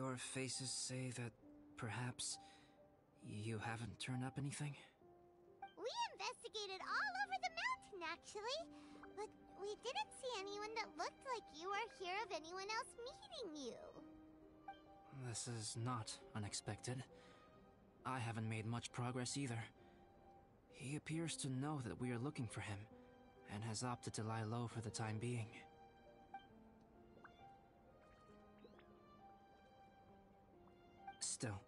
your faces say that perhaps you haven't turned up anything? We investigated all over the mountain, actually. But we didn't see anyone that looked like you or hear of anyone else meeting you. This is not unexpected. I haven't made much progress either. He appears to know that we are looking for him, and has opted to lie low for the time being. Still,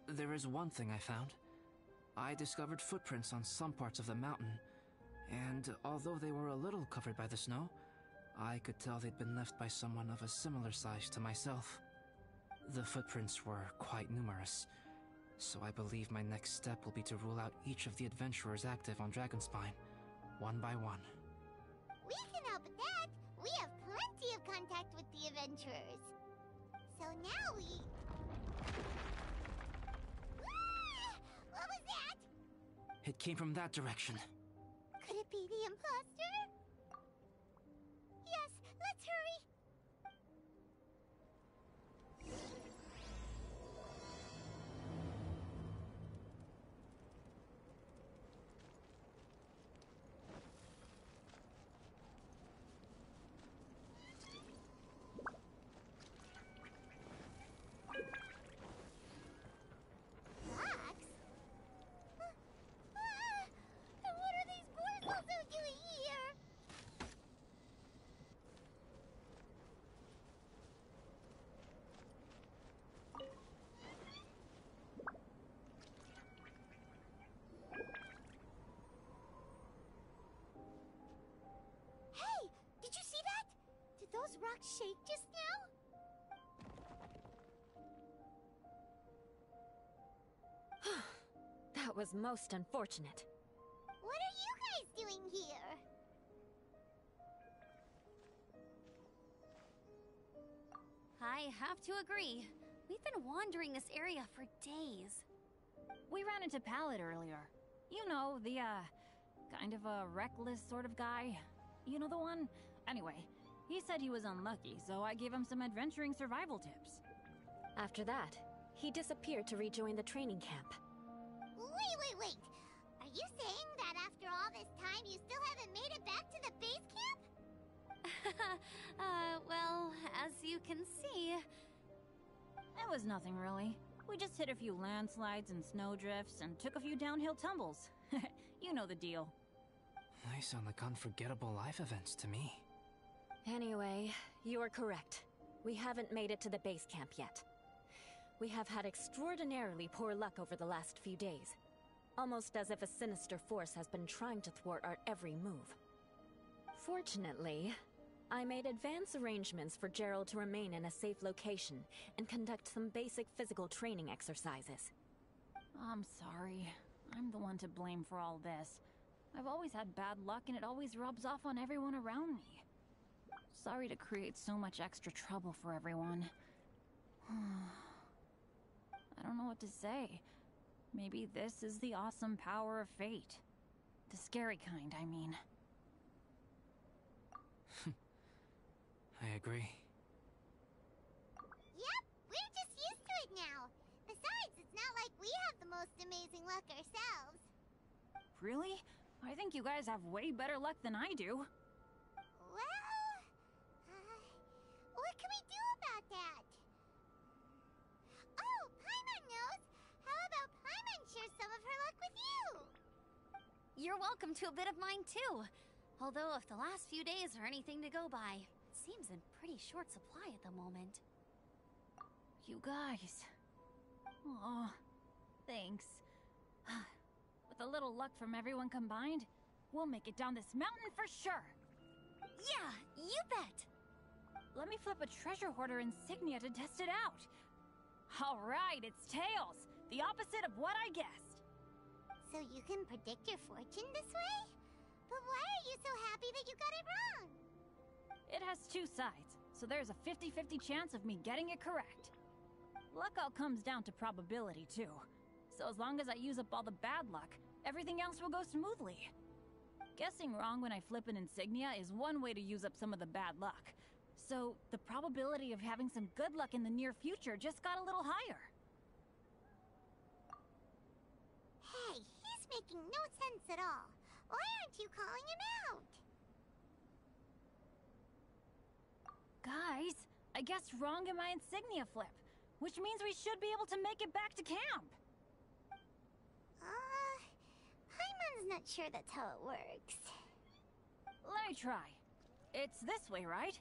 there is one thing I found. I discovered footprints on some parts of the mountain, and although they were a little covered by the snow, I could tell they'd been left by someone of a similar size to myself. The footprints were quite numerous, so I believe my next step will be to rule out each of the adventurers active on Dragonspine, one by one. We can help with that. We have plenty of contact with the adventurers. So now we... Ah! What was that? It came from that direction. Could it be the imposter? Yes, let's hurry. Fox? And what are these boys also doing here? Hey, did you see that? Did those rocks shake just now? That was most unfortunate. What are you guys doing here? I have to agree. We've been wandering this area for days. We ran into Pallet earlier. You know, the, kind of a reckless sort of guy. You know the one? Anyway, he said he was unlucky, so I gave him some adventuring survival tips. After that, he disappeared to rejoin the training camp. Wait. Are you saying that after all this time you still haven't made it back to the base camp? Well, as you can see... It was nothing really. We just hit a few landslides and snowdrifts and took a few downhill tumbles. You know the deal. They sound like unforgettable life events to me. Anyway, you are correct. We haven't made it to the base camp yet. We have had extraordinarily poor luck over the last few days. Almost as if a sinister force has been trying to thwart our every move. Fortunately, I made advance arrangements for Gerald to remain in a safe location and conduct some basic physical training exercises. I'm sorry. I'm the one to blame for all this. I've always had bad luck and it always rubs off on everyone around me. Sorry to create so much extra trouble for everyone. I don't know what to say. Maybe this is the awesome power of fate. The scary kind, I mean. I agree. Yep, we're just used to it now. Besides, it's not like we have the most amazing luck ourselves. Really? I think you guys have way better luck than I do. Well, what can we do about that? Oh, Paimon knows! How about Paimon share some of her luck with you? You're welcome to a bit of mine too. Although if the last few days are anything to go by, it seems in pretty short supply at the moment. You guys. Aw, thanks. With a little luck from everyone combined, we'll make it down this mountain for sure. Yeah, you bet! Let me flip a treasure hoarder insignia to test it out. Alright, it's tails! The opposite of what I guessed. So you can predict your fortune this way? But why are you so happy that you got it wrong? It has two sides, so there's a 50-50 chance of me getting it correct. Luck all comes down to probability, too. So as long as I use up all the bad luck, everything else will go smoothly. Guessing wrong when I flip an insignia is one way to use up some of the bad luck. So the probability of having some good luck in the near future just got a little higher. Hey, he's making no sense at all. Why aren't you calling him out? Guys, I guess wrong in my insignia flip, which means we should be able to make it back to camp. Paimon's not sure that's how it works. Let me try. It's this way, right?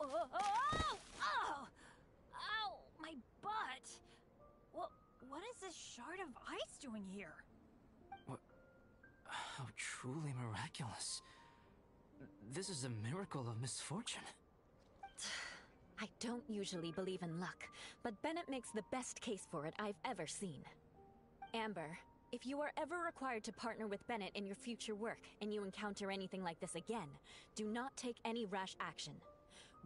Oh! Oh! Ow! My butt! What is this shard of ice doing here? What? How truly miraculous. This is a miracle of misfortune. I don't usually believe in luck, but Bennett makes the best case for it I've ever seen. Amber, if you are ever required to partner with Bennett in your future work, and you encounter anything like this again, do not take any rash action.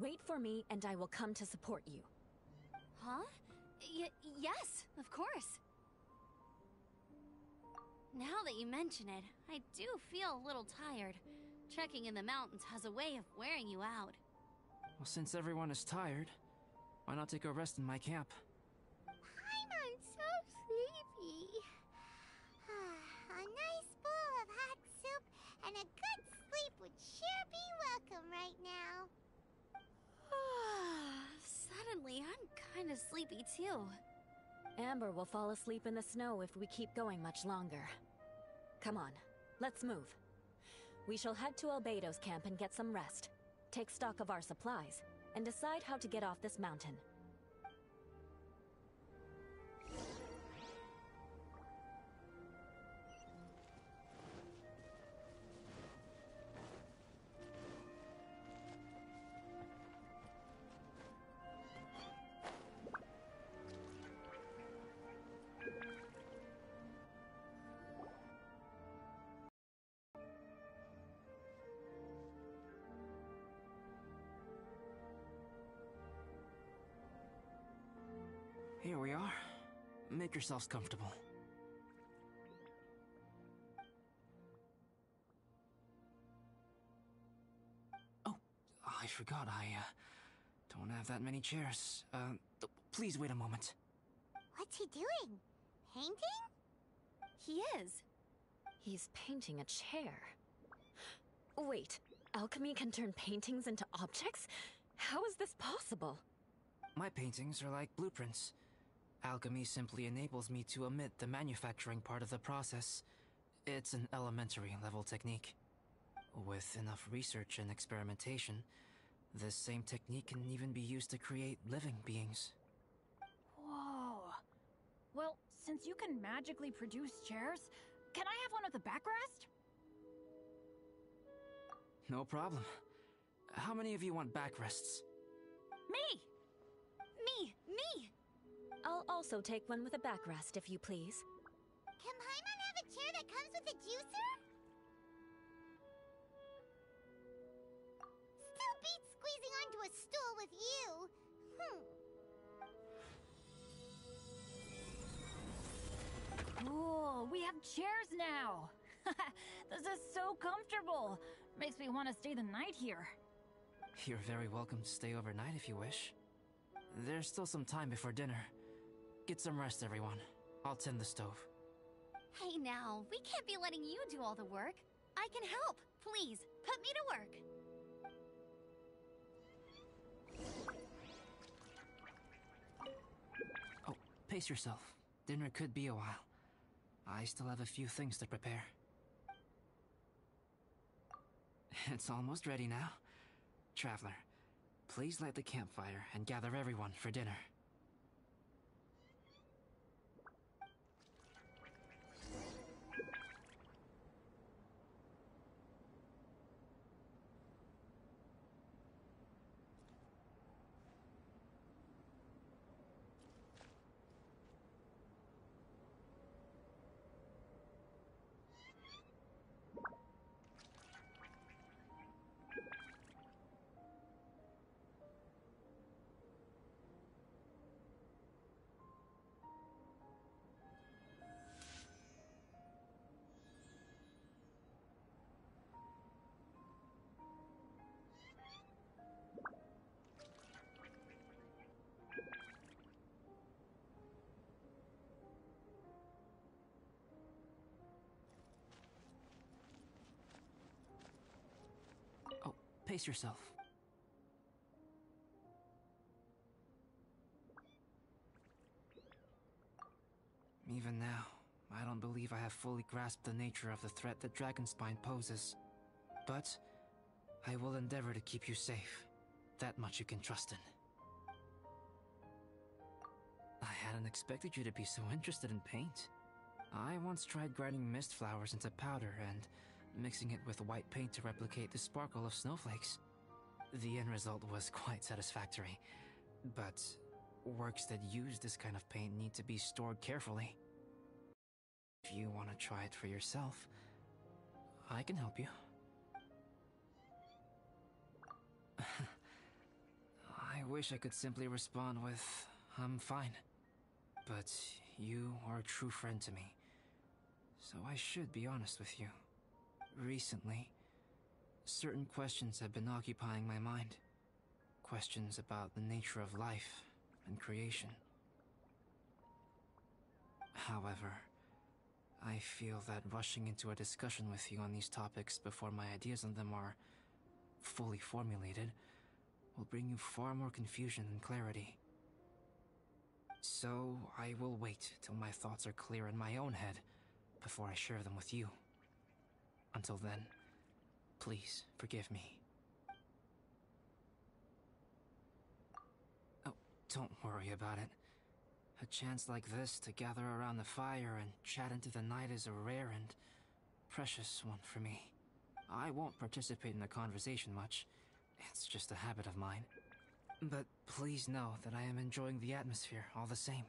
Wait for me, and I will come to support you. Huh? Yes, of course. Now that you mention it, I do feel a little tired. Trekking in the mountains has a way of wearing you out. Well, since everyone is tired, why not take a rest in my camp? Paimon's so sleepy. A nice bowl of hot soup and a good sleep would sure be welcome right now. Suddenly, I'm kind of sleepy too. Amber will fall asleep in the snow if we keep going much longer. Come on, let's move. We shall head to Albedo's camp and get some rest. Take stock of our supplies, and decide how to get off this mountain. Here we are. Make yourselves comfortable. Oh, I forgot I don't have that many chairs. Please wait a moment. What's he doing? Painting? He is. He's painting a chair. Wait, alchemy can turn paintings into objects? How is this possible? My paintings are like blueprints. Alchemy simply enables me to omit the manufacturing part of the process. It's an elementary level technique. With enough research and experimentation, this same technique can even be used to create living beings. Whoa. Well, since you can magically produce chairs, can I have one with a backrest? No problem. How many of you want backrests? Me! Me! I'll also take one with a backrest, if you please. Can Paimon have a chair that comes with a juicer? Still beats squeezing onto a stool with you. Cool, we have chairs now! This is so comfortable! Makes me want to stay the night here. You're very welcome to stay overnight if you wish. There's still some time before dinner. Get some rest, everyone. I'll tend the stove. Hey now, we can't be letting you do all the work. I can help. Please, put me to work. Oh, pace yourself. Dinner could be a while. I still have a few things to prepare. It's almost ready now. Traveler, please light the campfire and gather everyone for dinner. pace yourself. Even now, I don't believe I have fully grasped the nature of the threat that Dragonspine poses. But I will endeavor to keep you safe. That much you can trust in. I hadn't expected you to be so interested in paint. I once tried grinding mist flowers into powder and mixing it with white paint to replicate the sparkle of snowflakes. The end result was quite satisfactory, but works that use this kind of paint need to be stored carefully. If you want to try it for yourself, I can help you. I wish I could simply respond with, "I'm fine." But you are a true friend to me, so I should be honest with you. Recently, certain questions have been occupying my mind. Questions about the nature of life and creation. However, I feel that rushing into a discussion with you on these topics before my ideas on them are fully formulated will bring you far more confusion than clarity. So I will wait till my thoughts are clear in my own head before I share them with you. Until then, please forgive me. Oh, don't worry about it. A chance like this to gather around the fire and chat into the night is a rare and precious one for me. I won't participate in the conversation much. It's just a habit of mine. But please know that I am enjoying the atmosphere all the same.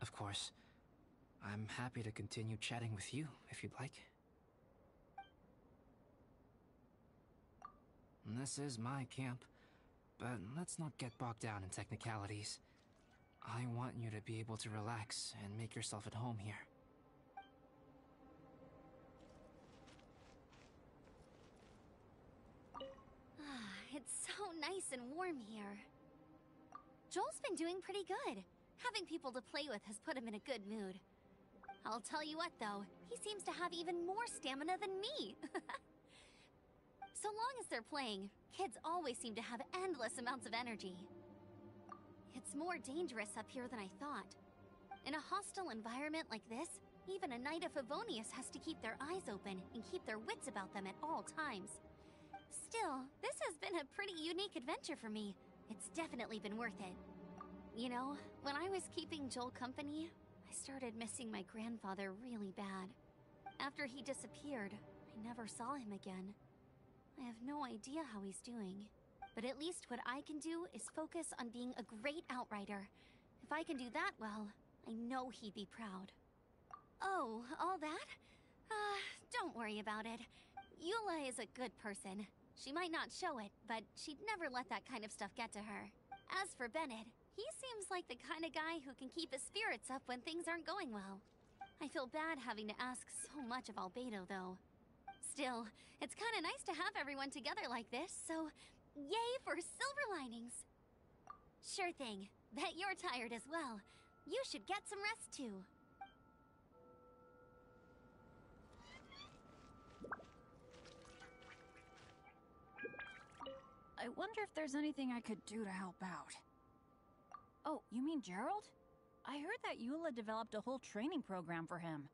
Of course, I'm happy to continue chatting with you if you'd like. This is my camp, but let's not get bogged down in technicalities. I want you to be able to relax and make yourself at home here. It's so nice and warm here. Joel's been doing pretty good. Having people to play with has put him in a good mood. I'll tell you what, though, he seems to have even more stamina than me. So long as they're playing, kids always seem to have endless amounts of energy. It's more dangerous up here than I thought. In a hostile environment like this, even a Knight of Favonius has to keep their eyes open and keep their wits about them at all times. Still, this has been a pretty unique adventure for me. It's definitely been worth it. You know, when I was keeping Joel company, I started missing my grandfather really bad. After he disappeared, I never saw him again. I have no idea how he's doing. But at least what I can do is focus on being a great outrider. If I can do that well, I know he'd be proud. Oh, all that? Don't worry about it. Eula is a good person. She might not show it, but she'd never let that kind of stuff get to her. As for Bennett, he seems like the kind of guy who can keep his spirits up when things aren't going well. I feel bad having to ask so much of Albedo, though. Still, it's kind of nice to have everyone together like this, so yay for silver linings! Sure thing. Bet you're tired as well. You should get some rest, too. I wonder if there's anything I could do to help out. Oh, you mean Gerald? I heard that Eula developed a whole training program for him.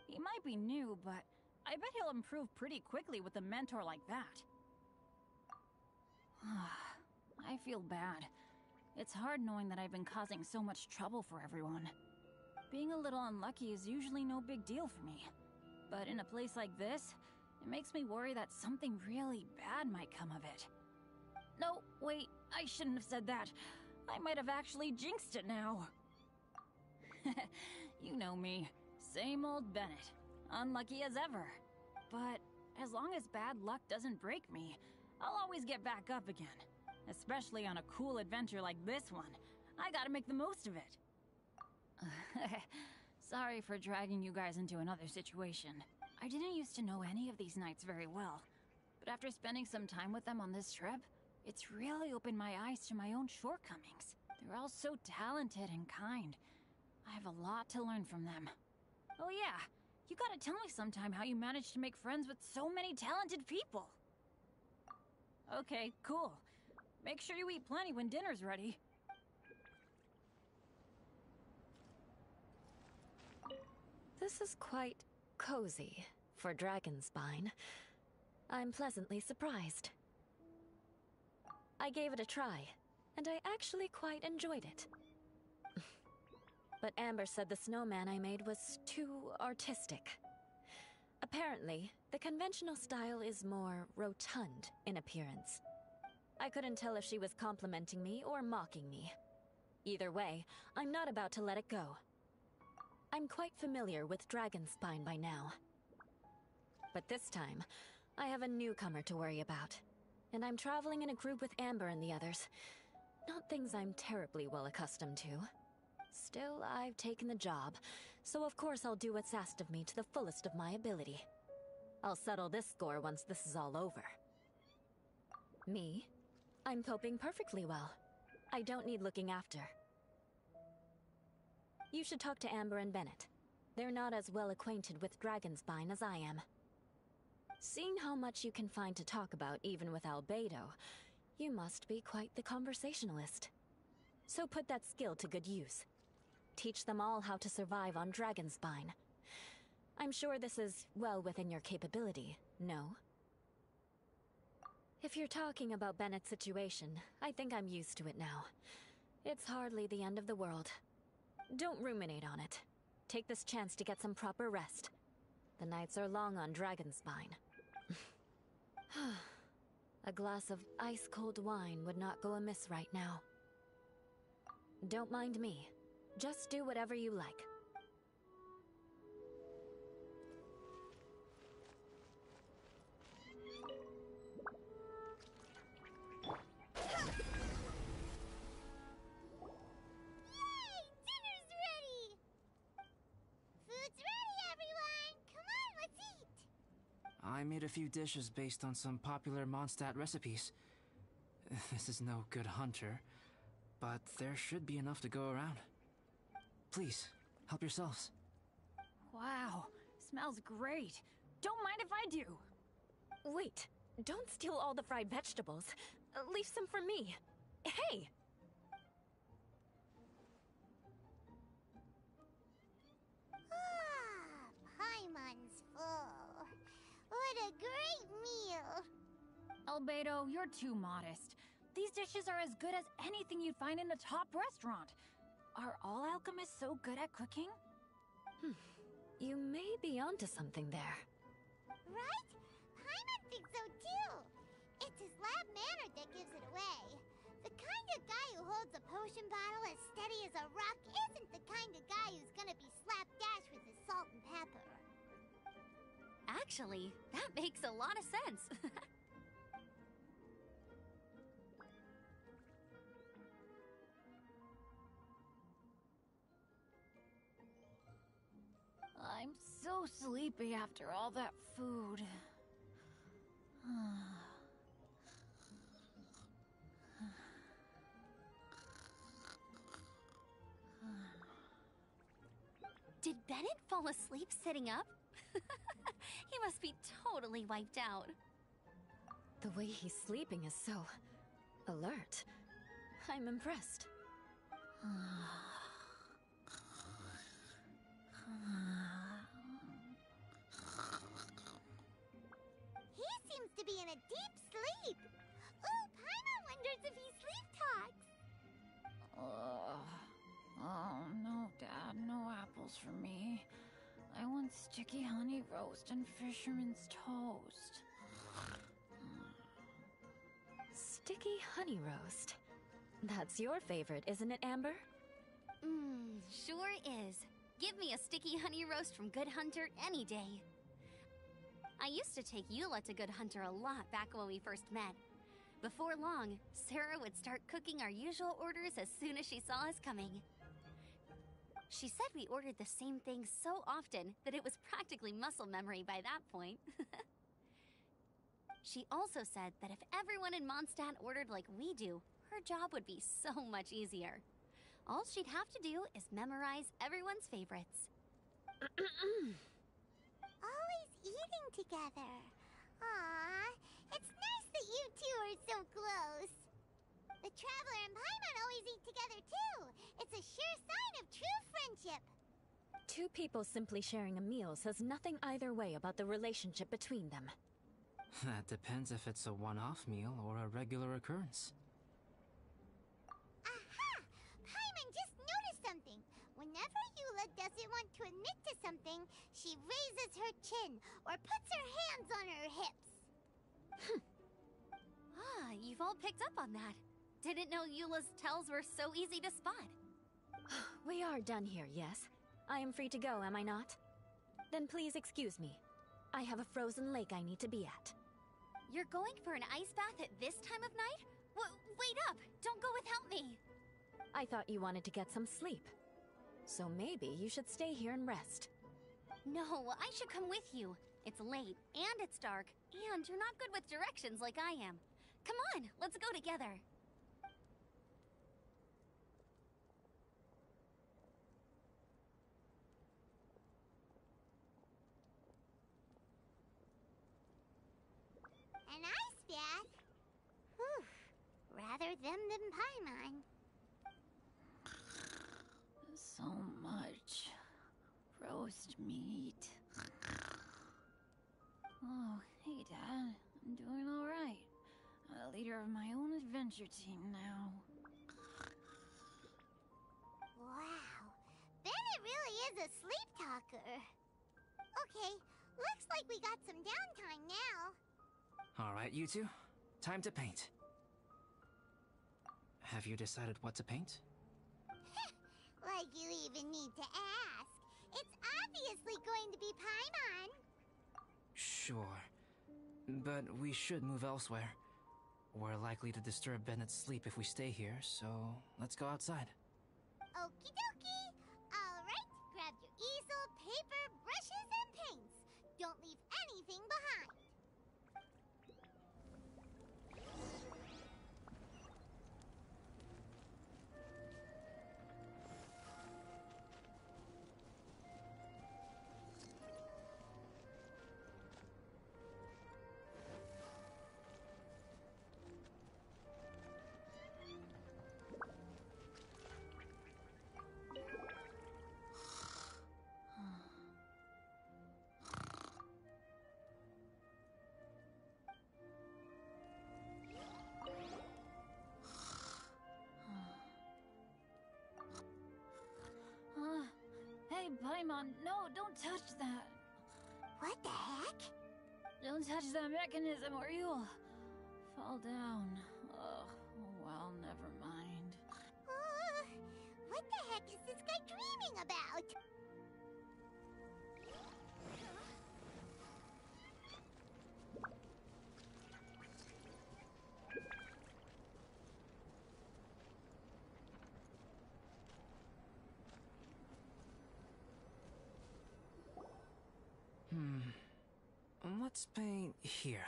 He might be new, but I bet he'll improve pretty quickly with a mentor like that. I feel bad. It's hard knowing that I've been causing so much trouble for everyone. Being a little unlucky is usually no big deal for me. But in a place like this, it makes me worry that something really bad might come of it. No, wait, I shouldn't have said that. I might have actually jinxed it now. You know me. Same old Bennett. Unlucky as ever. But as long as bad luck doesn't break me, I'll always get back up again. Especially on a cool adventure like this one. I gotta make the most of it. Sorry for dragging you guys into another situation. I didn't used to know any of these knights very well. But after spending some time with them on this trip, it's really opened my eyes to my own shortcomings. They're all so talented and kind. I have a lot to learn from them. Oh yeah, you gotta tell me sometime how you managed to make friends with so many talented people. Okay, cool. Make sure you eat plenty when dinner's ready. This is quite cozy for Dragonspine. I'm pleasantly surprised. I gave it a try, and I actually quite enjoyed it. But Amber said the snowman I made was too artistic. Apparently, the conventional style is more rotund in appearance. I couldn't tell if she was complimenting me or mocking me. Either way, I'm not about to let it go. I'm quite familiar with Dragonspine by now. But this time, I have a newcomer to worry about. And I'm traveling in a group with Amber and the others. Not things I'm terribly well accustomed to. Still, I've taken the job, so of course I'll do what's asked of me to the fullest of my ability. I'll settle this score once this is all over. Me? I'm coping perfectly well. I don't need looking after. You should talk to Amber and Bennett. They're not as well acquainted with Dragonspine as I am. Seeing how much you can find to talk about even with Albedo, you must be quite the conversationalist. So put that skill to good use. Teach them all how to survive on Dragonspine. I'm sure this is well within your capability, no? If you're talking about Bennett's situation, I think I'm used to it now. It's hardly the end of the world. Don't ruminate on it. Take this chance to get some proper rest. The nights are long on Dragonspine. A glass of ice-cold wine would not go amiss right now. Don't mind me. Just do whatever you like. I made a few dishes based on some popular Mondstadt recipes. This is no good hunter, but there should be enough to go around. Please, help yourselves. Wow, smells great. Don't mind if I do. Wait, don't steal all the fried vegetables. Leave some for me. Hey! Paimon's full. What a great meal! Albedo, you're too modest. These dishes are as good as anything you'd find in a top restaurant. Are all alchemists so good at cooking? You may be onto something there. Right? Paimon thinks so too. It's his lab manner that gives it away. The kind of guy who holds a potion bottle as steady as a rock isn't the kind of guy who's gonna be slapdash with his salt and pepper. Actually, that makes a lot of sense. I'm so sleepy after all that food. Did Bennett fall asleep sitting up? He must be totally wiped out. The way he's sleeping is so alert. I'm impressed. He seems to be in a deep sleep. Ooh, Paimon wonders if he sleep talks. Oh, no, Dad, no apples for me. I want sticky honey roast and fisherman's toast. Sticky honey roast. That's your favorite, isn't it, Amber? Sure is. Give me a sticky honey roast from Good Hunter any day. I used to take Eula to Good Hunter a lot back when we first met. Before long, Sarah would start cooking our usual orders as soon as she saw us coming. She said we ordered the same thing so often that it was practically muscle memory by that point. She also said that if everyone in Mondstadt ordered like we do, her job would be so much easier. All she'd have to do is memorize everyone's favorites. Always eating together. Aww, it's nice that you two are so close. The Traveler and Paimon always eat together too. It's a sure sign of true friendship. Two people simply sharing a meal says nothing either way about the relationship between them. That depends if it's a one-off meal or a regular occurrence. Aha! Paimon just noticed something. Whenever Eula doesn't want to admit to something, she raises her chin or puts her hands on her hips. Ah, you've all picked up on that. Didn't know Eula's tells were so easy to spot. We are done here, yes? I am free to go, am I not? Then please excuse me. I have a frozen lake I need to be at. You're going for an ice bath at this time of night? Wait up! Don't go without me! I thought you wanted to get some sleep. So maybe you should stay here and rest. No, I should come with you. It's late, and it's dark, and you're not good with directions like I am. Come on, let's go together. An ice bath? Whew. Rather them than Paimon. So much roast meat. Oh, hey, Dad. I'm doing all right. A leader of my own adventure team now. Wow. Bennett really is a sleep talker. Okay, looks like we got some downtime now. All right, you two. Time to paint. Have you decided what to paint? Like you even need to ask. It's obviously going to be Paimon. Sure. But we should move elsewhere. We're likely to disturb Bennett's sleep if we stay here, so let's go outside. Okie dokie. All right, grab your easel, paper, brushes, and paints. Don't leave anything behind. Hey, Paimon, no, don't touch that. What the heck? Don't touch that mechanism or you'll fall down. Ugh, oh well, never mind. What the heck is this guy dreaming about? Let's paint here.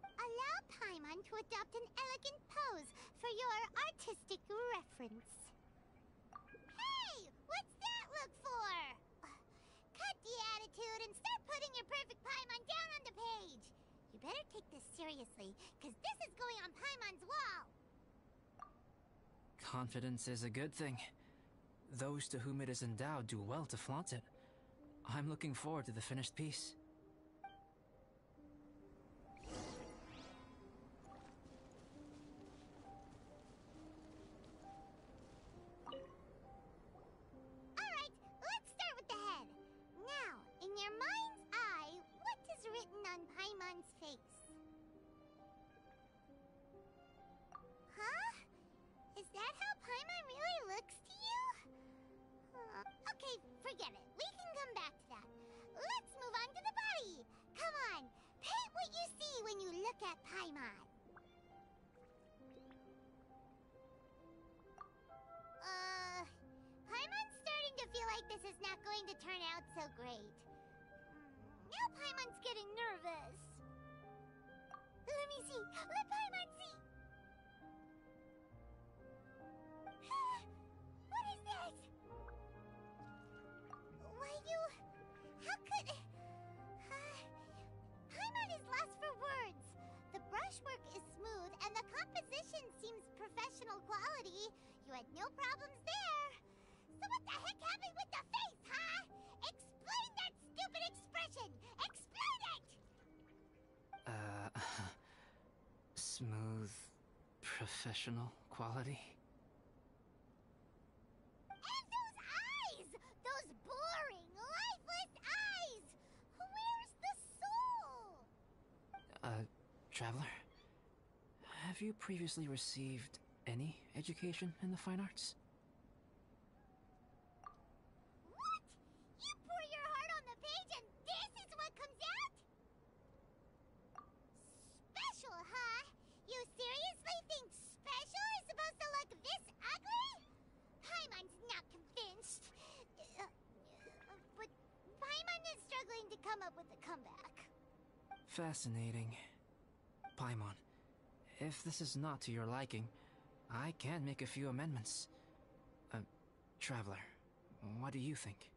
Allow Paimon to adopt an elegant pose for your artistic reference. Hey! What's that look for? Cut the attitude and start putting your perfect Paimon down on the page. You better take this seriously, because this is going on Paimon's wall. Confidence is a good thing. Those to whom it is endowed do well to flaunt it. I'm looking forward to the finished piece. Alright, let's start with the head. Now, in your mind's eye, what is written on Paimon's face? Huh? Is that how Paimon really looks to you? Okay, forget it. We can come back to that. Let's move on to the body. Come on, paint what you see when you look at Paimon. Paimon's starting to feel like this is not going to turn out so great. Now Paimon's getting nervous. Let me see. Let Paimon see. What is this? Why you... How could... Paimon is lost for words. The brushwork is but no problems there. So what the heck happened with the face, huh? Explain that stupid expression! Explain it! Smooth, professional quality. And those eyes! Those boring, lifeless eyes! Where's the soul? Traveler? Have you previously received any education in the fine arts? What? You pour your heart on the page and this is what comes out? Special, huh? You seriously think special is supposed to look this ugly? Paimon's not convinced. But Paimon is struggling to come up with a comeback. Fascinating. Paimon, if this is not to your liking, I can make a few amendments. Traveler, what do you think?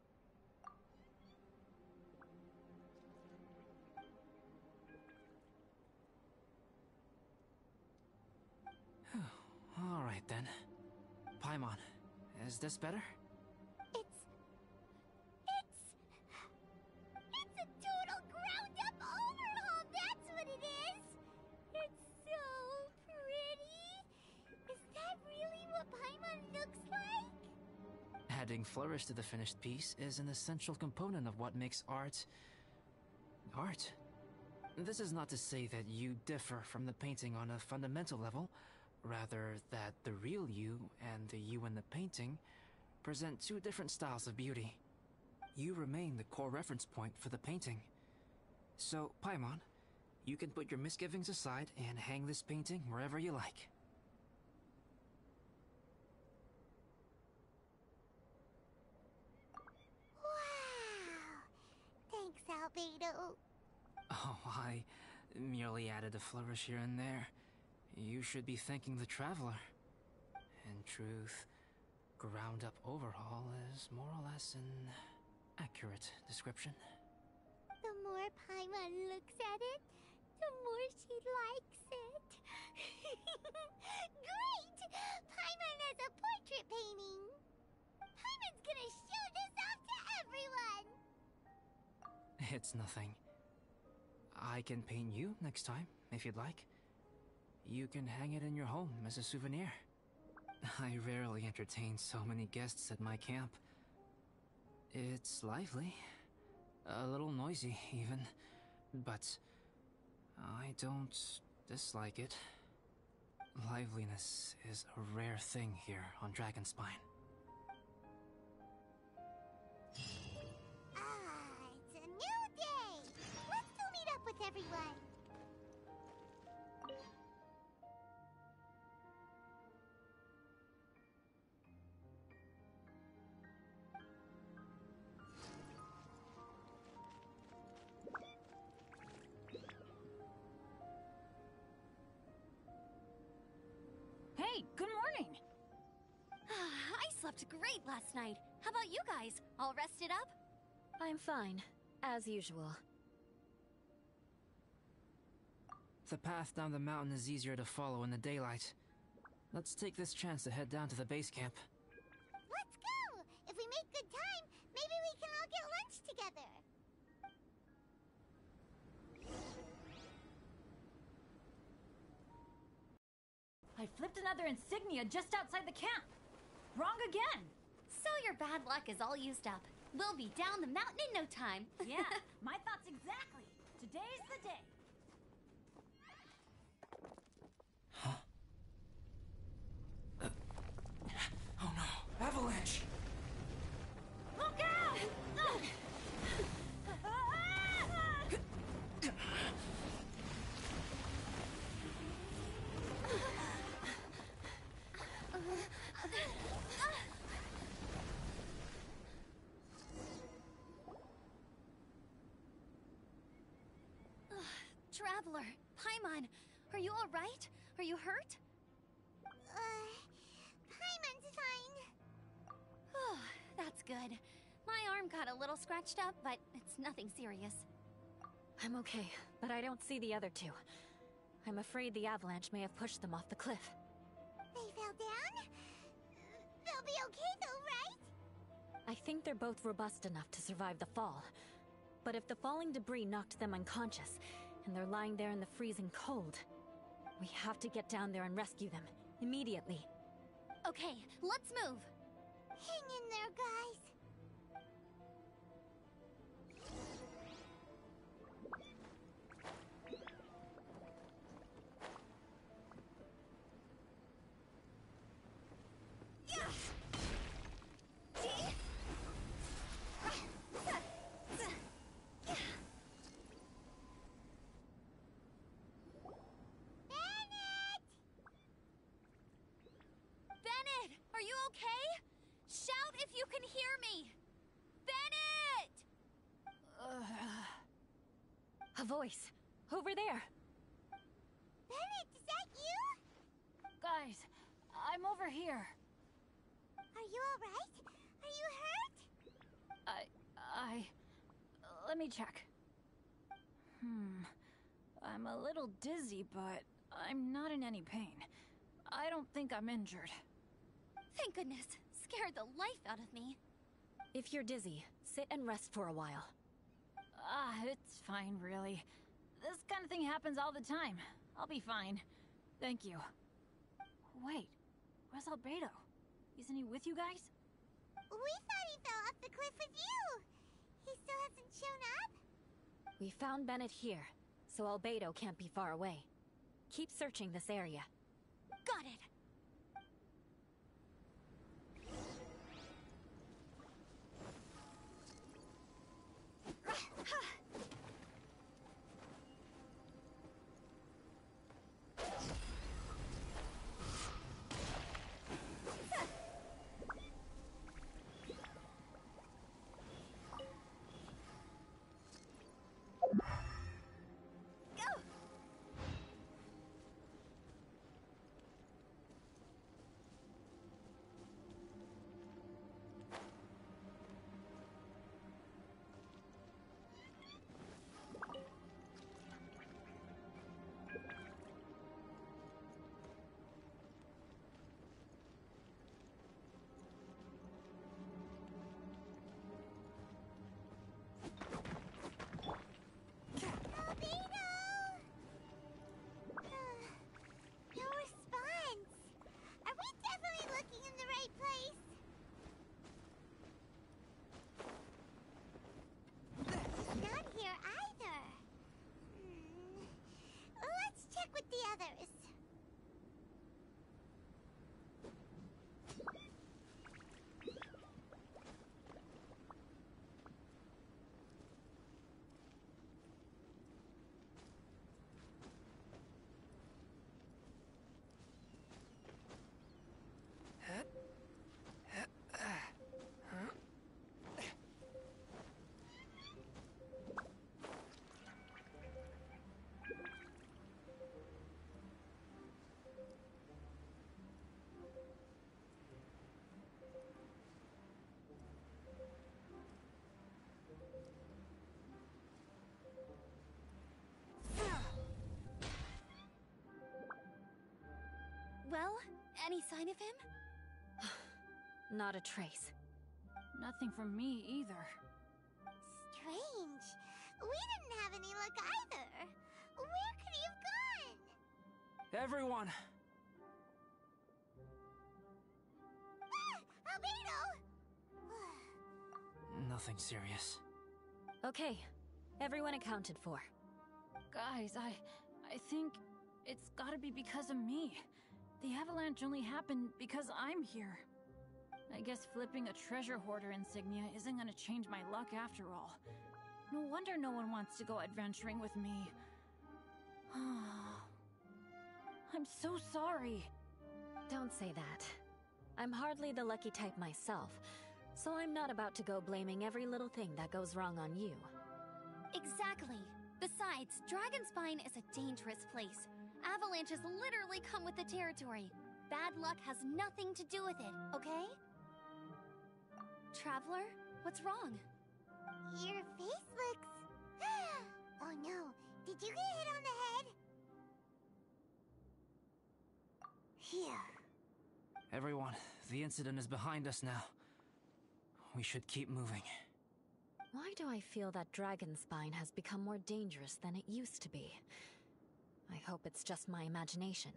All right then. Paimon, is this better? It's a total ground-up overhaul, that's what it is! It's so pretty! Is that really what Paimon looks like? Adding flourish to the finished piece is an essential component of what makes art... art. This is not to say that you differ from the painting on a fundamental level, rather that the real you and the you in the painting present two different styles of beauty. You remain the core reference point for the painting. So, Paimon, you can put your misgivings aside and hang this painting wherever you like. Wow! Thanks, Albedo. Oh, I merely added a flourish here and there. You should be thanking the traveler. In truth, ground-up overhaul is more or less an accurate description. The more Paimon looks at it, the more she likes it. Great! Paimon has a portrait painting! Paimon's gonna show this off to everyone! It's nothing. I can paint you next time, if you'd like. You can hang it in your home as a souvenir. I rarely entertain so many guests at my camp. It's lively. A little noisy, even. But I don't dislike it. Liveliness is a rare thing here on Dragonspine. It's a new day! Let's go meet up with everyone! Hey, good morning! I slept great last night. How about you guys? All rested up? I'm fine, as usual. The path down the mountain is easier to follow in the daylight. Let's take this chance to head down to the base camp. Let's go! If we make good time, maybe we can all get lunch together. I flipped another insignia just outside the camp. Wrong again. So your bad luck is all used up. We'll be down the mountain in no time. Yeah, my thoughts exactly. Today's the day. Oh no! Avalanche! Look out! Traveler, Paimon, are you all right? Are you hurt? Paimon's fine. Oh, that's good. My arm got a little scratched up, but it's nothing serious. I'm okay, but I don't see the other two. I'm afraid the avalanche may have pushed them off the cliff. They fell down? They'll be okay though, right? I think they're both robust enough to survive the fall. But if the falling debris knocked them unconscious, and they're lying there in the freezing cold, we have to get down there and rescue them, immediately. Okay, let's move. Hang in there, guys. Bennett, are you okay? Shout if you can hear me! Bennett! A voice! Over there! Bennett, is that you? Guys, I'm over here. Are you alright? Are you hurt? Let me check. I'm a little dizzy, but I'm not in any pain. I don't think I'm injured. Thank goodness. Scared the life out of me. If you're dizzy, sit and rest for a while. It's fine, really. This kind of thing happens all the time. I'll be fine. Thank you. Wait, where's Albedo? Isn't he with you guys? We thought he fell off the cliff with you. He still hasn't shown up? We found Bennett here, so Albedo can't be far away. Keep searching this area. Got it. No response. Are we definitely looking in the right place? He's not here either. Let's check with the others. Well, any sign of him? Not a trace. Nothing from me either. Strange. We didn't have any luck either. Where could he have gone? Everyone! Albedo! Nothing serious. Okay, everyone accounted for. Guys, I think it's gotta be because of me. The avalanche only happened because I'm here. I guess flipping a treasure hoarder insignia isn't gonna change my luck after all. No wonder no one wants to go adventuring with me. I'm so sorry. Don't say that. I'm hardly the lucky type myself, so I'm not about to go blaming every little thing that goes wrong on you. Exactly. Besides, Dragonspine is a dangerous place. Avalanches literally come with the territory. Bad luck has nothing to do with it, okay? Traveler, what's wrong? Your face looks... Oh no, did you get hit on the head? Phew. Everyone, The incident is behind us now. We should keep moving. Why do I feel that dragon spine has become more dangerous than it used to be? I hope it's just my imagination.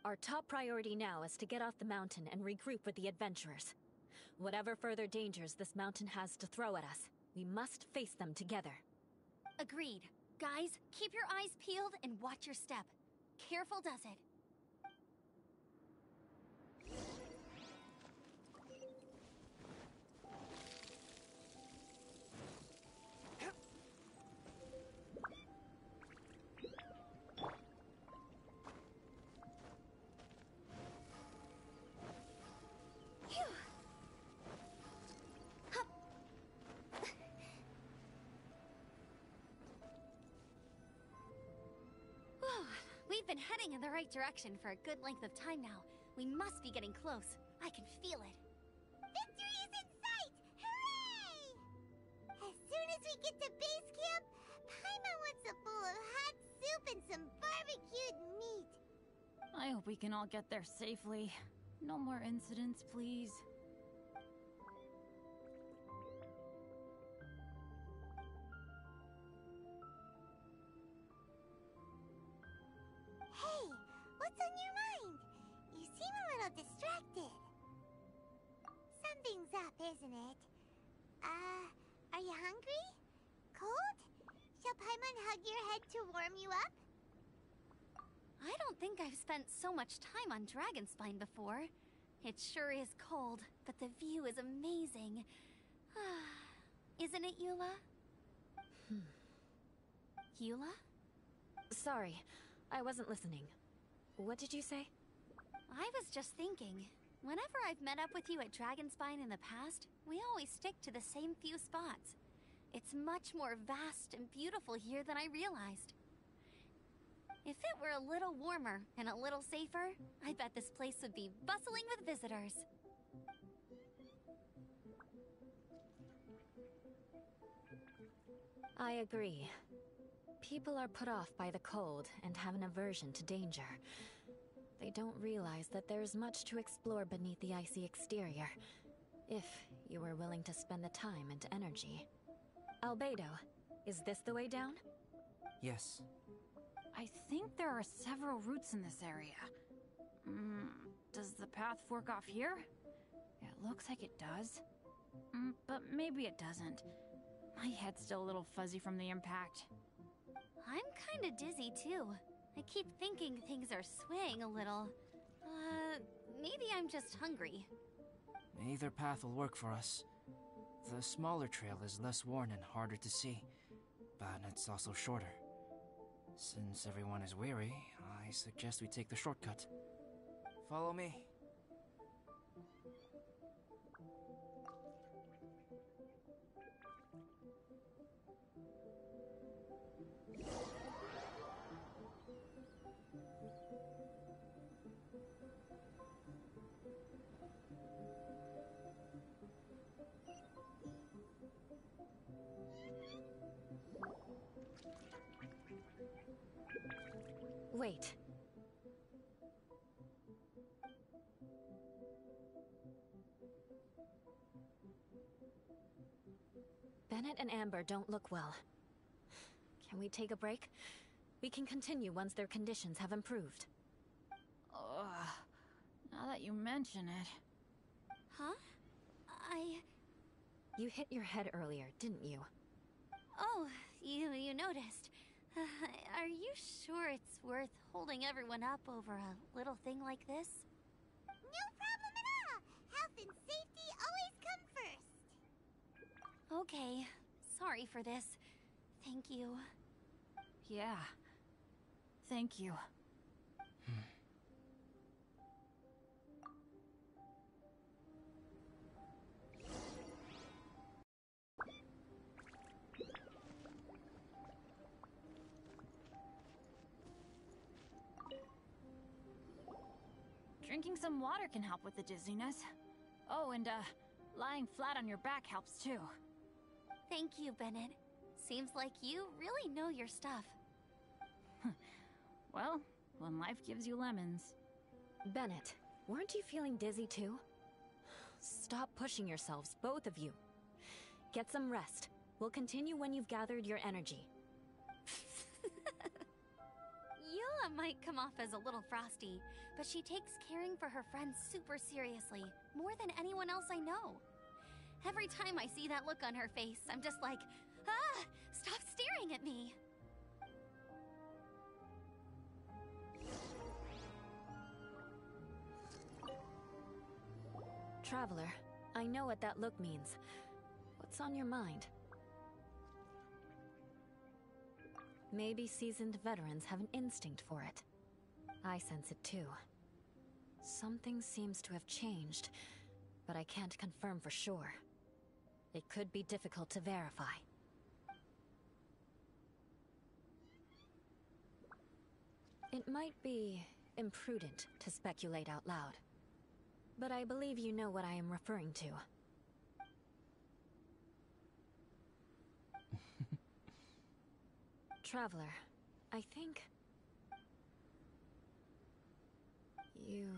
Our top priority now is to get off the mountain and regroup with the adventurers. Whatever further dangers this mountain has to throw at us, we must face them together. Agreed. Guys, keep your eyes peeled and watch your step. Careful does it. We've been heading in the right direction for a good length of time now. We must be getting close. I can feel it. Victory is in sight! Hooray! As soon as we get to base camp, Paimon wants a bowl of hot soup and some barbecued meat. I hope we can all get there safely. No more incidents, please. Hey, what's on your mind? You seem a little distracted. Something's up, isn't it? Are you hungry? Cold? Shall Paimon hug your head to warm you up? I don't think I've spent so much time on Dragonspine before. It sure is cold, but the view is amazing. Isn't it, Eula? Eula? Sorry, I wasn't listening. What did you say? I was just thinking. Whenever I've met up with you at Dragonspine in the past, we always stick to the same few spots. It's much more vast and beautiful here than I realized. If it were a little warmer and a little safer, I bet this place would be bustling with visitors. I agree. People are put off by the cold and have an aversion to danger. They don't realize that there's much to explore beneath the icy exterior, if you were willing to spend the time and energy. Albedo, is this the way down? Yes. I think there are several routes in this area. Does the path fork off here? It looks like it does. But maybe it doesn't. My head's still a little fuzzy from the impact. I'm kinda dizzy too. I keep thinking things are swaying a little. Maybe I'm just hungry. Either path will work for us. The smaller trail is less worn and harder to see, but it's also shorter. Since everyone is weary, I suggest we take the shortcut. Follow me. Wait. Bennett and Amber don't look well. Can we take a break? We can continue once their conditions have improved. Ugh. Now that you mention it... Huh? You hit your head earlier, didn't you? Oh, you noticed. Are you sure it's worth holding everyone up over a little thing like this? No problem at all! Health and safety always come first! Okay. Sorry for this. Thank you. Yeah. Thank you. Drinking some water can help with the dizziness. Oh, and lying flat on your back helps too. Thank you, Bennett. Seems like you really know your stuff. Well, when life gives you lemons. Bennett, weren't you feeling dizzy too? Stop pushing yourselves, both of you. Get some rest. We'll continue when you've gathered your energy. Eula might come off as a little frosty, but she takes caring for her friends super seriously, more than anyone else I know. Every time I see that look on her face, I'm just like, ah, stop staring at me. Traveler, I know what that look means. What's on your mind? Maybe seasoned veterans have an instinct for it. I sense it too. Something seems to have changed, but I can't confirm for sure. It could be difficult to verify. It might be imprudent to speculate out loud, but I believe you know what I am referring to. Traveler, I think... you...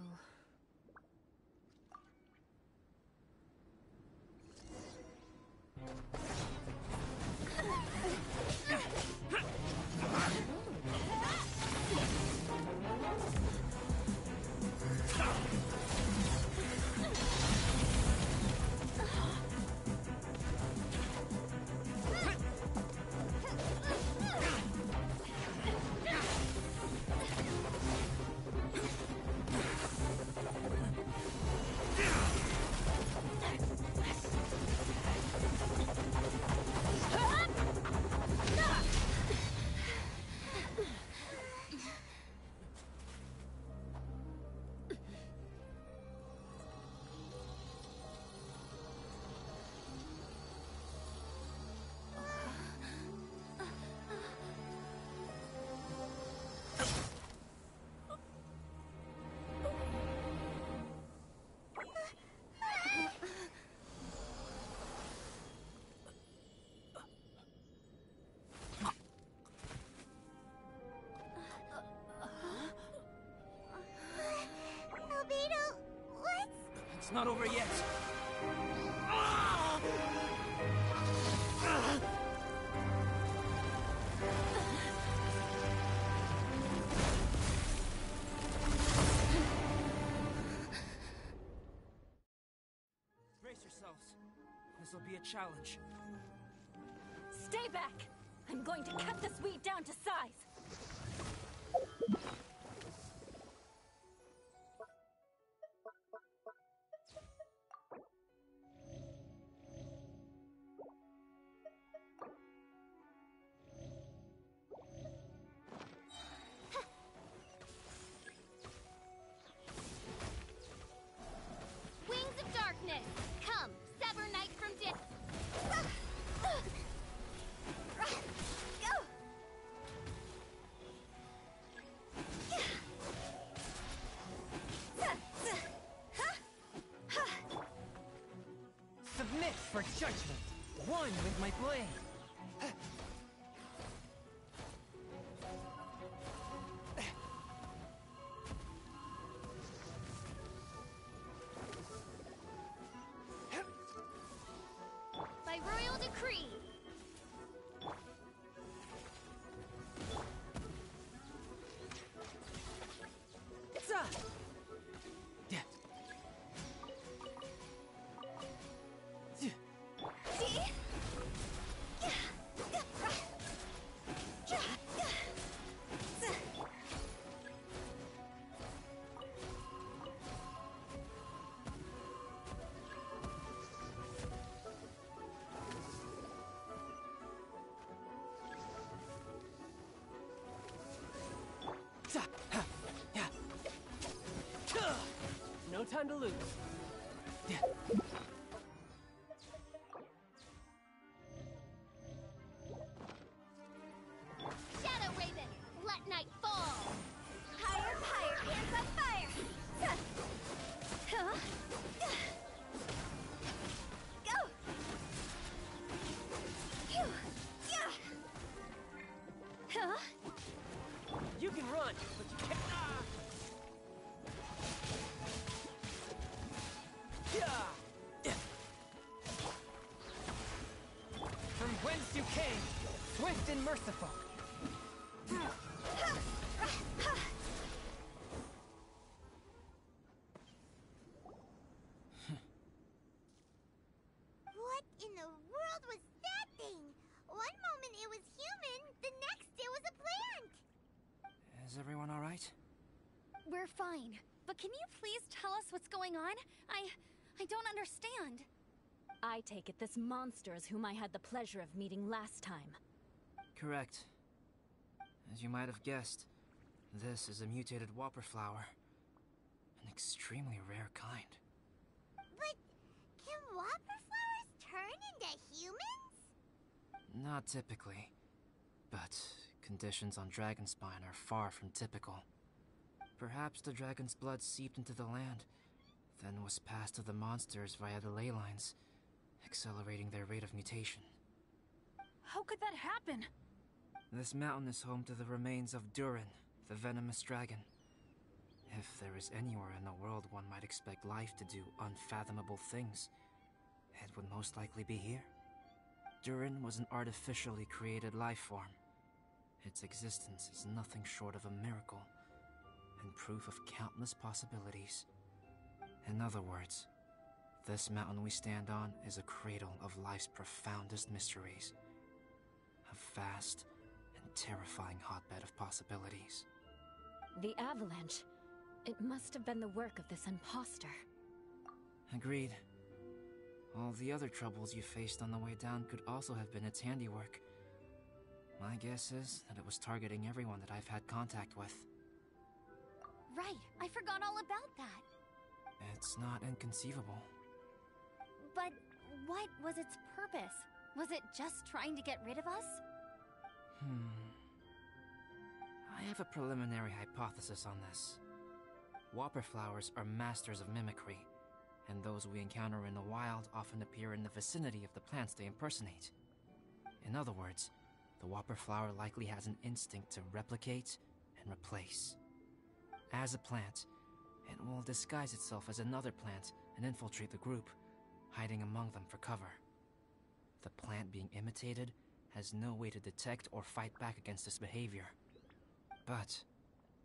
It's not over yet. Brace yourselves. This'll be a challenge. Stay back! I'm going to cut this weed down to size! Wings of darkness, come, sever night from day. Submit for judgment. One with my blade. By royal decree. No time to lose. Shadow Raven, let night fall. Higher, higher, hands on fire. Huh? Go. Phew. Yeah. Huh? You can run, but you can't. merciful. What in the world was that thing? One moment it was human, the next it was a plant! Is everyone alright? We're fine. But can you please tell us what's going on? I don't understand. I take it this monster is whom I had the pleasure of meeting last time. Correct. As you might have guessed, this is a mutated whopper flower. An extremely rare kind. But can whopper flowers turn into humans? Not typically, but conditions on Dragonspine are far from typical. Perhaps the dragon's blood seeped into the land, then was passed to the monsters via the ley lines, accelerating their rate of mutation. How could that happen? This mountain is home to the remains of Durin, the venomous dragon. If there is anywhere in the world one might expect life to do unfathomable things, it would most likely be here. Durin was an artificially created life form. Its existence is nothing short of a miracle, and proof of countless possibilities. In other words, this mountain we stand on is a cradle of life's profoundest mysteries. A vast and terrifying hotbed of possibilities. The avalanche. It must have been the work of this imposter. Agreed. All the other troubles you faced on the way down could also have been its handiwork. My guess is that it was targeting everyone that I've had contact with. Right, I forgot all about that. It's not inconceivable. But what was its purpose? Was it just trying to get rid of us? I have a preliminary hypothesis on this. Whopper flowers are masters of mimicry, and those we encounter in the wild often appear in the vicinity of the plants they impersonate. In other words, the whopper flower likely has an instinct to replicate and replace. As a plant, it will disguise itself as another plant and infiltrate the group, hiding among them for cover. The plant being imitated has no way to detect or fight back against this behavior. But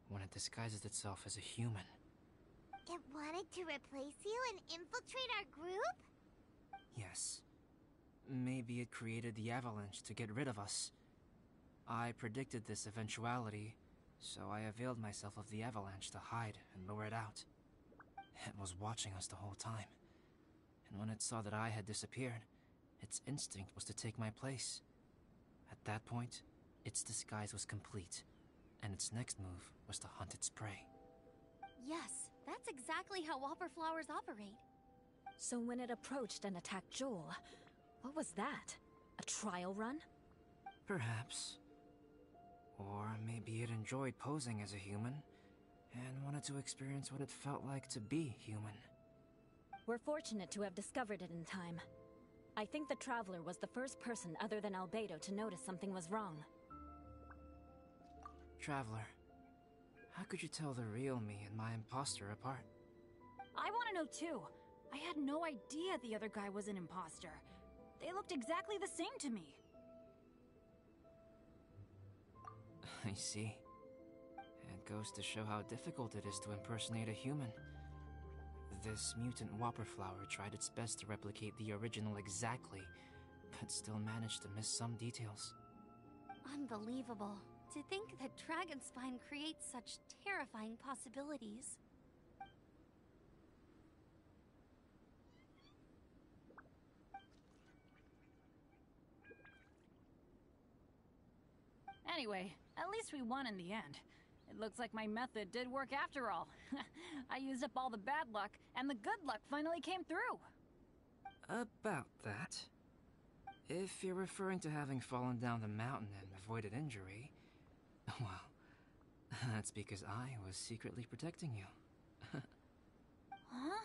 when it disguises itself as a human... It wanted to replace you and infiltrate our group? Yes. Maybe it created the avalanche to get rid of us. I predicted this eventuality, so I availed myself of the avalanche to hide and lure it out. It was watching us the whole time, and when it saw that I had disappeared, its instinct was to take my place. At that point, its disguise was complete, and its next move was to hunt its prey. Yes, that's exactly how whopper flowers operate. So when it approached and attacked Joel, what was that? A trial run? Perhaps. Or maybe it enjoyed posing as a human, and wanted to experience what it felt like to be human. We're fortunate to have discovered it in time. I think the Traveler was the first person other than Albedo to notice something was wrong. Traveler, how could you tell the real me and my imposter apart? I want to know too. I had no idea the other guy was an imposter. They looked exactly the same to me. I see. It goes to show how difficult it is to impersonate a human. This mutant whopper flower tried its best to replicate the original exactly, but still managed to miss some details. Unbelievable. To think that Dragonspine creates such terrifying possibilities. Anyway, at least we won in the end. It looks like my method did work after all. I used up all the bad luck, and the good luck finally came through. About that. If you're referring to having fallen down the mountain and avoided injury, well, that's because I was secretly protecting you. Huh?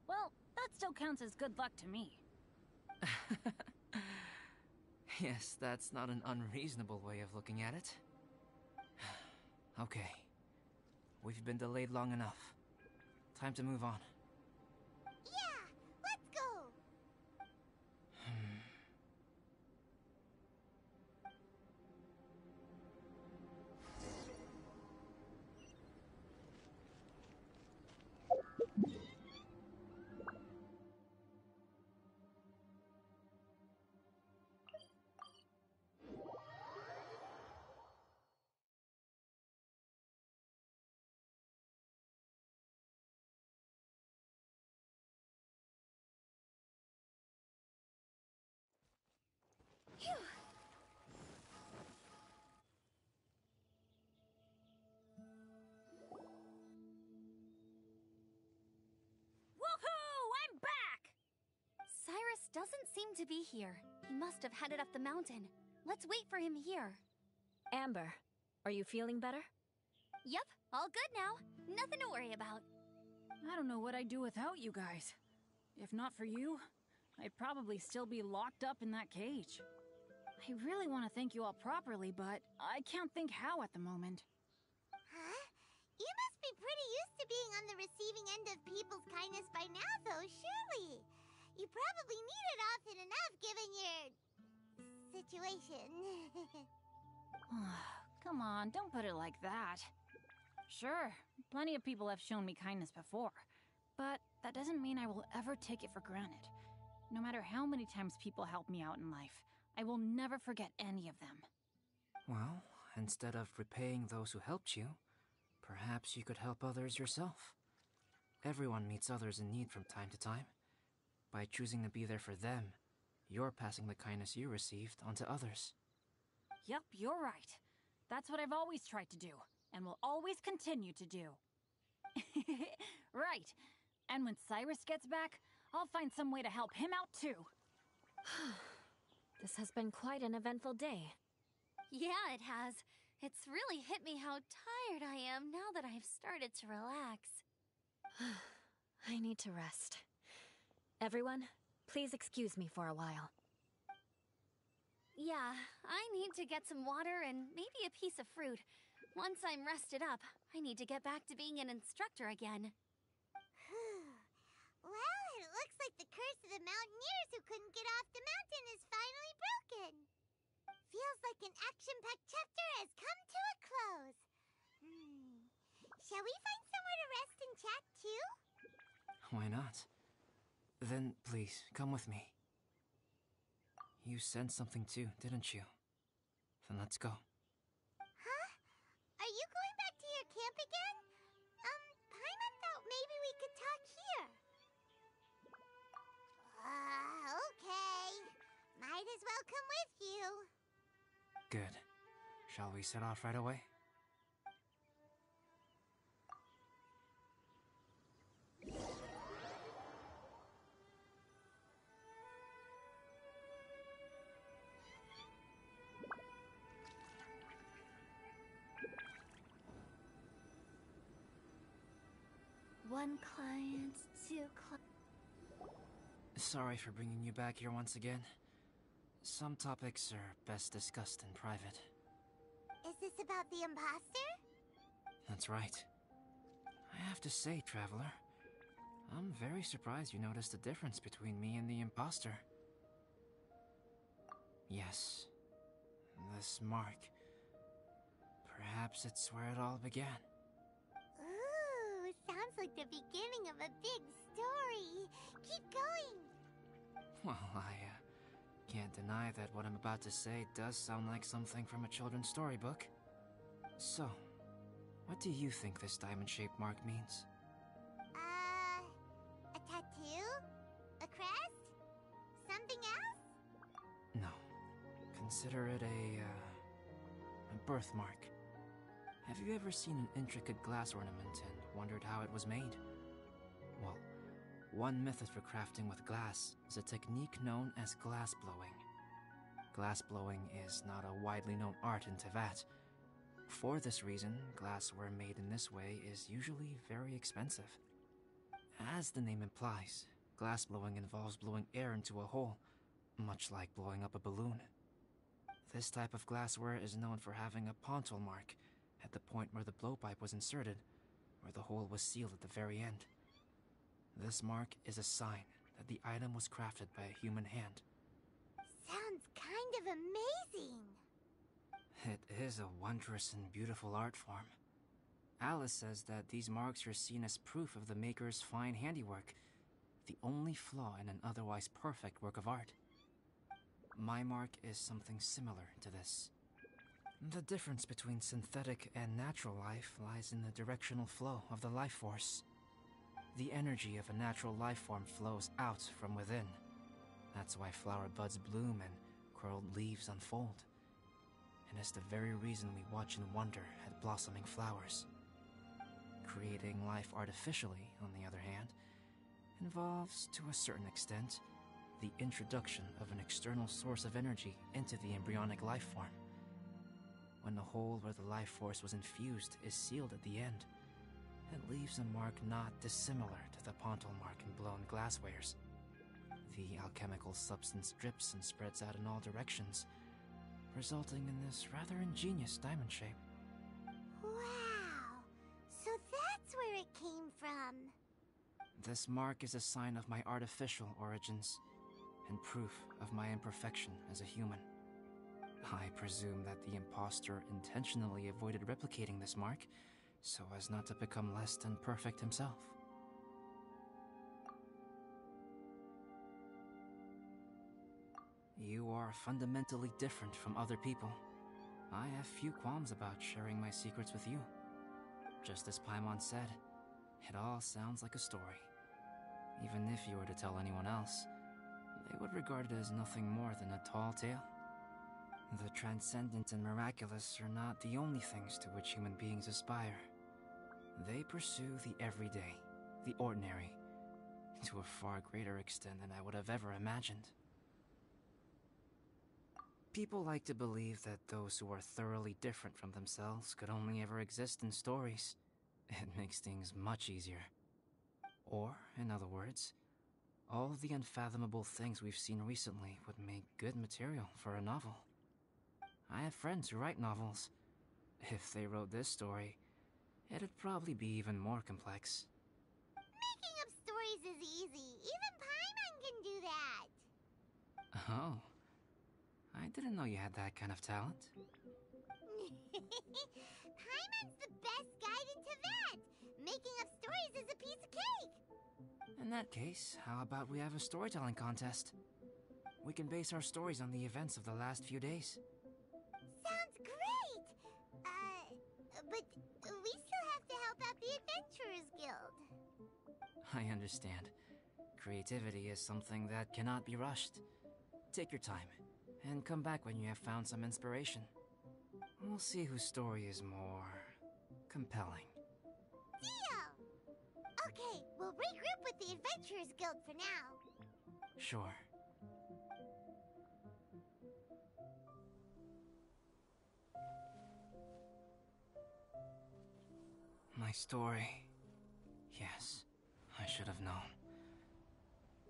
Well, that still counts as good luck to me. Yes, that's not an unreasonable way of looking at it. Okay. We've been delayed long enough. Time to move on. Yeah, let's go! doesn't seem to be here. He must have headed up the mountain. Let's wait for him here. Amber, are you feeling better? Yep, all good now. Nothing to worry about. I don't know what I'd do without you guys. If not for you, I'd probably still be locked up in that cage. I really want to thank you all properly, but I can't think how at the moment. Huh? You must be pretty used to being on the receiving end of people's kindness by now, though, surely. You probably need it often enough, given your situation. Come on, don't put it like that. Sure, plenty of people have shown me kindness before, but that doesn't mean I will ever take it for granted. No matter how many times people help me out in life, I will never forget any of them. Well, instead of repaying those who helped you, perhaps you could help others yourself. Everyone meets others in need from time to time. By choosing to be there for them, you're passing the kindness you received onto others. Yep, you're right. That's what I've always tried to do, and will always continue to do. Right. And when Cyrus gets back, I'll find some way to help him out too. This has been quite an eventful day. Yeah, it has. It's really hit me how tired I am now that I've started to relax. I need to rest. Everyone, please excuse me for a while. Yeah, I need to get some water and maybe a piece of fruit. Once I'm rested up, I need to get back to being an instructor again. Well, it looks like the curse of the mountaineers who couldn't get off the mountain is finally broken. Feels like an action-packed chapter has come to a close. Shall we find somewhere to rest and chat too? Why not? Then, please, come with me. You sensed something too, didn't you? Then let's go. Huh? Are you going back to your camp again? Paimon thought maybe we could talk here. Okay. Might as well come with you. Good. Shall we set off right away? One client, two clients. Sorry for bringing you back here once again. Some topics are best discussed in private. Is this about the imposter? That's right. I have to say, Traveler, I'm very surprised you noticed the difference between me and the imposter. Yes, this mark. Perhaps it's where it all began. Ooh, sounds like the beginning of a big story. Keep going. Well, I can't deny that what I'm about to say does sound like something from a children's storybook. So, what do you think this diamond-shaped mark means? A tattoo? A crest? Something else? No. Consider it a birthmark. Have you ever seen an intricate glass ornament and wondered how it was made? Well, one method for crafting with glass is a technique known as glass blowing. Glass blowing is not a widely known art in Teyvat. For this reason, glassware made in this way is usually very expensive. As the name implies, glass blowing involves blowing air into a hole, much like blowing up a balloon. This type of glassware is known for having a pontal mark at the point where the blowpipe was inserted, where the hole was sealed at the very end. This mark is a sign that the item was crafted by a human hand. Sounds kind of amazing. It is a wondrous and beautiful art form. Alice says that these marks are seen as proof of the maker's fine handiwork, the only flaw in an otherwise perfect work of art. My mark is something similar to this. The difference between synthetic and natural life lies in the directional flow of the life force. The energy of a natural life form flows out from within. That's why flower buds bloom and curled leaves unfold. And it's the very reason we watch and wonder at blossoming flowers. Creating life artificially, on the other hand, involves, to a certain extent, the introduction of an external source of energy into the embryonic life form. When the hole where the life force was infused is sealed at the end, it leaves a mark not dissimilar to the pontal mark in blown glasswares. The alchemical substance drips and spreads out in all directions, resulting in this rather ingenious diamond shape. Wow! So that's where it came from. This mark is a sign of my artificial origins, and proof of my imperfection as a human. I presume that the impostor intentionally avoided replicating this mark, so as not to become less than perfect himself. You are fundamentally different from other people. I have few qualms about sharing my secrets with you. Just as Paimon said, it all sounds like a story. Even if you were to tell anyone else, they would regard it as nothing more than a tall tale. The transcendent and miraculous are not the only things to which human beings aspire. They pursue the everyday, the ordinary, to a far greater extent than I would have ever imagined. People like to believe that those who are thoroughly different from themselves could only ever exist in stories. It makes things much easier. Or, in other words, all the unfathomable things we've seen recently would make good material for a novel. I have friends who write novels. If they wrote this story, it'd probably be even more complex. Making up stories is easy. Even Paimon can do that. Oh. I didn't know you had that kind of talent. Paimon's the best guide into that. Making up stories is a piece of cake. In that case, how about we have a storytelling contest? We can base our stories on the events of the last few days. Sounds great! But we still have to help out the Adventurers Guild. I understand. Creativity is something that cannot be rushed. Take your time, and come back when you have found some inspiration. We'll see whose story is more compelling. Deal! Okay, we'll regroup with the Adventurers Guild for now. Sure. My story. Yes, I should have known.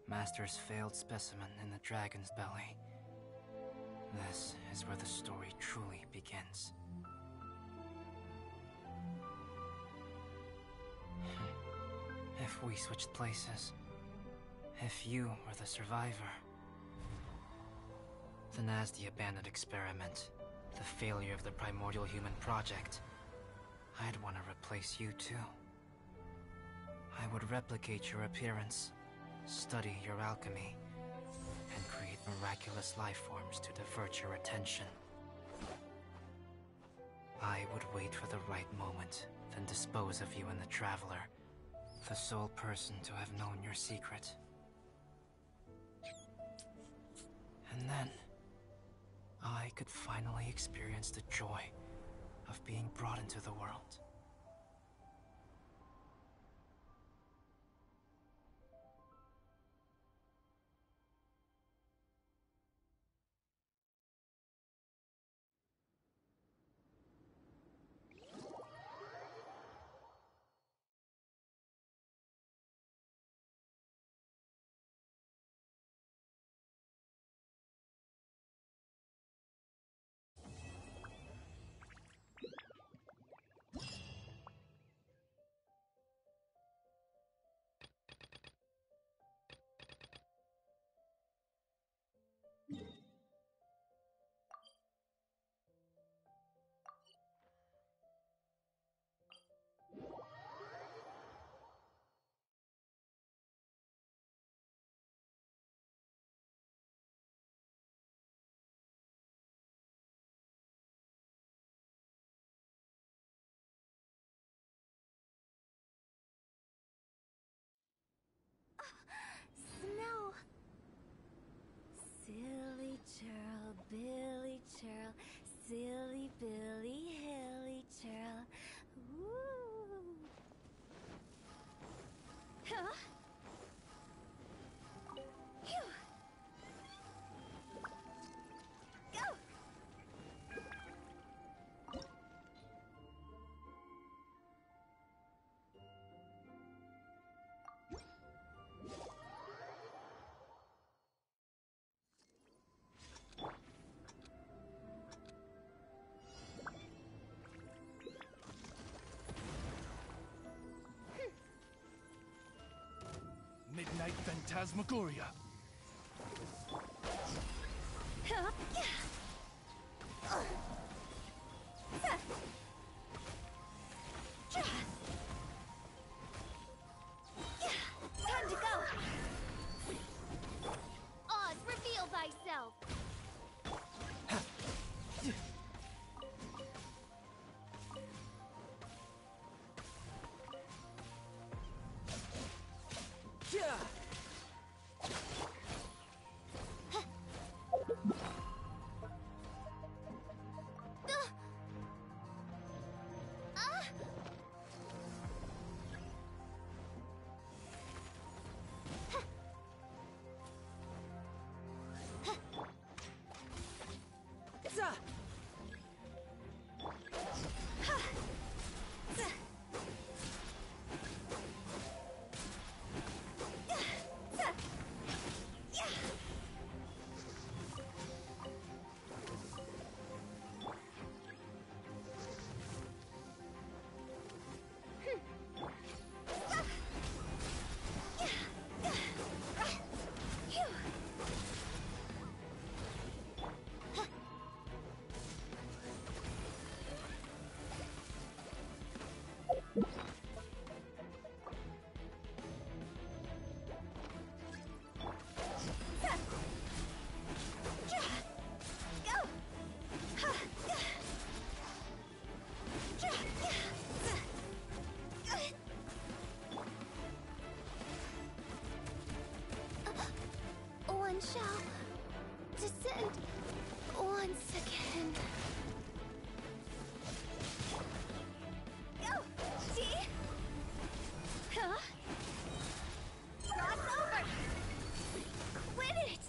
Master's failed specimen in the dragon's belly. This is where the story truly begins. If we switched places, if you were the survivor, then as the abandoned experiment, the failure of the primordial human project, I'd want to replace you too. I would replicate your appearance, study your alchemy, and create miraculous life forms to divert your attention. I would wait for the right moment, then dispose of you and the Traveler, the sole person to have known your secret. And then, I could finally experience the joy of being brought into the world. Snow. Silly churl, Billy churl, silly Billy, hilly churl. Ooh. Huh? Phew. Phantasmagoria. Time to go! Oz, reveal thyself! Yeah! One shall descend once again. Go! See? Huh? Cross over! Quit it!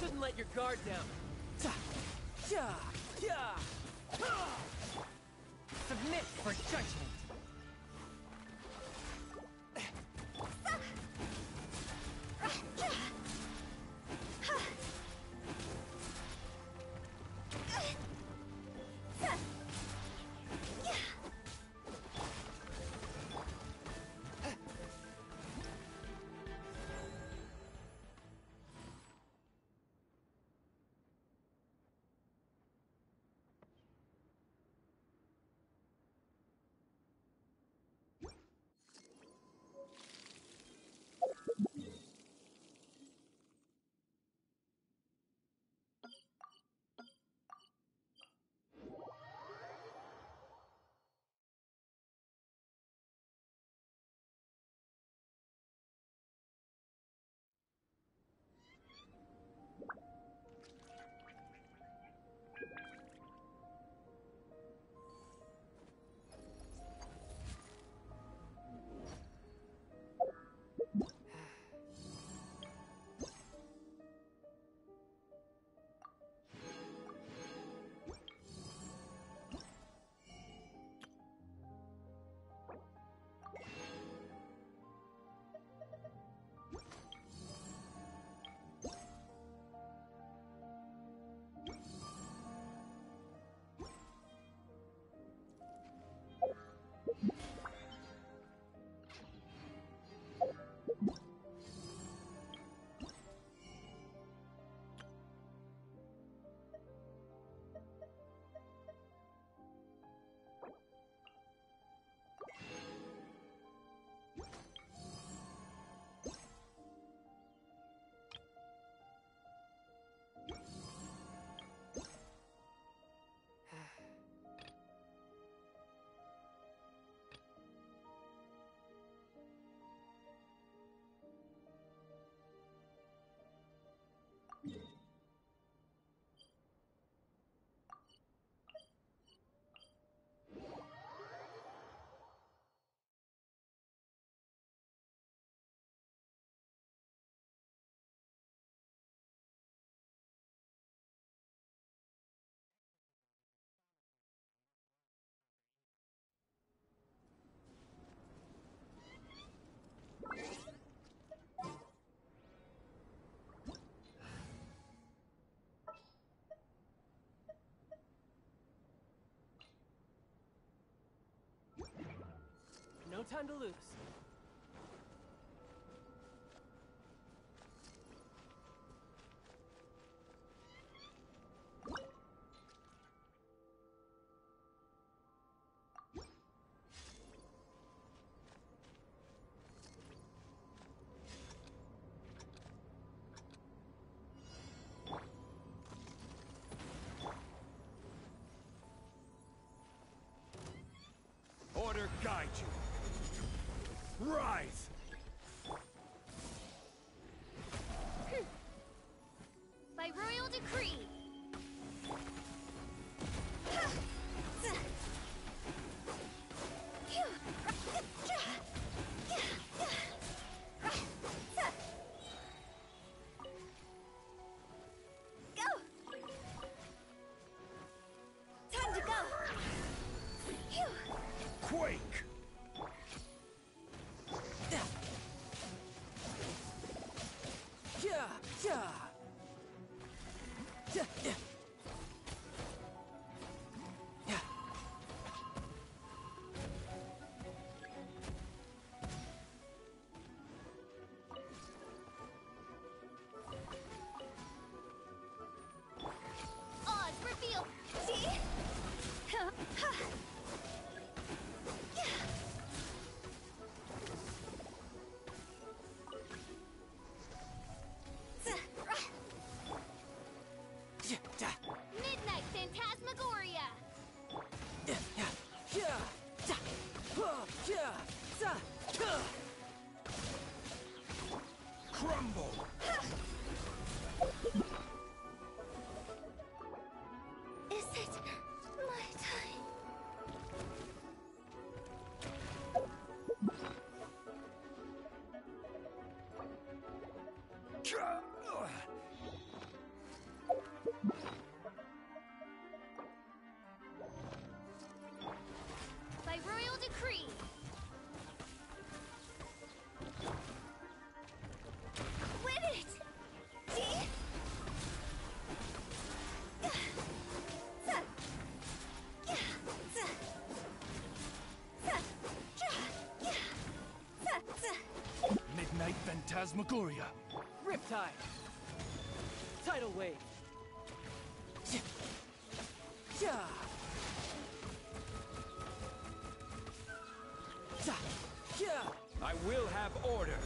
Shouldn't let your guard down. Submit for judgment. time to lose. Order guide you. Rise! By royal decree. Go! Time to go! Quake! Odds reveal. See? Midnight Phantasmagoria. Crumble! Is it my time? By royal decree. Win it! See? Midnight Phantasmagoria. Riptide. Tidal wave. I will have order.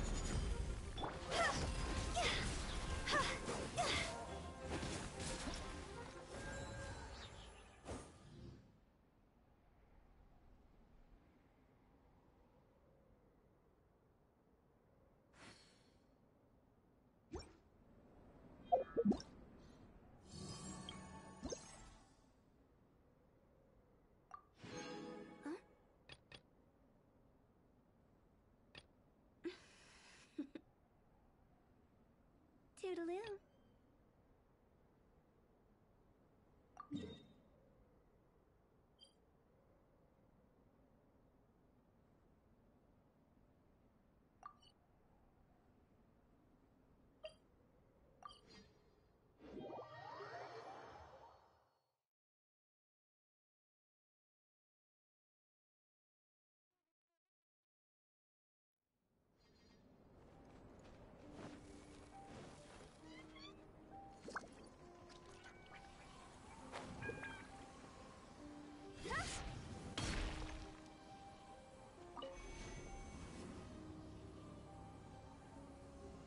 Toodaloo.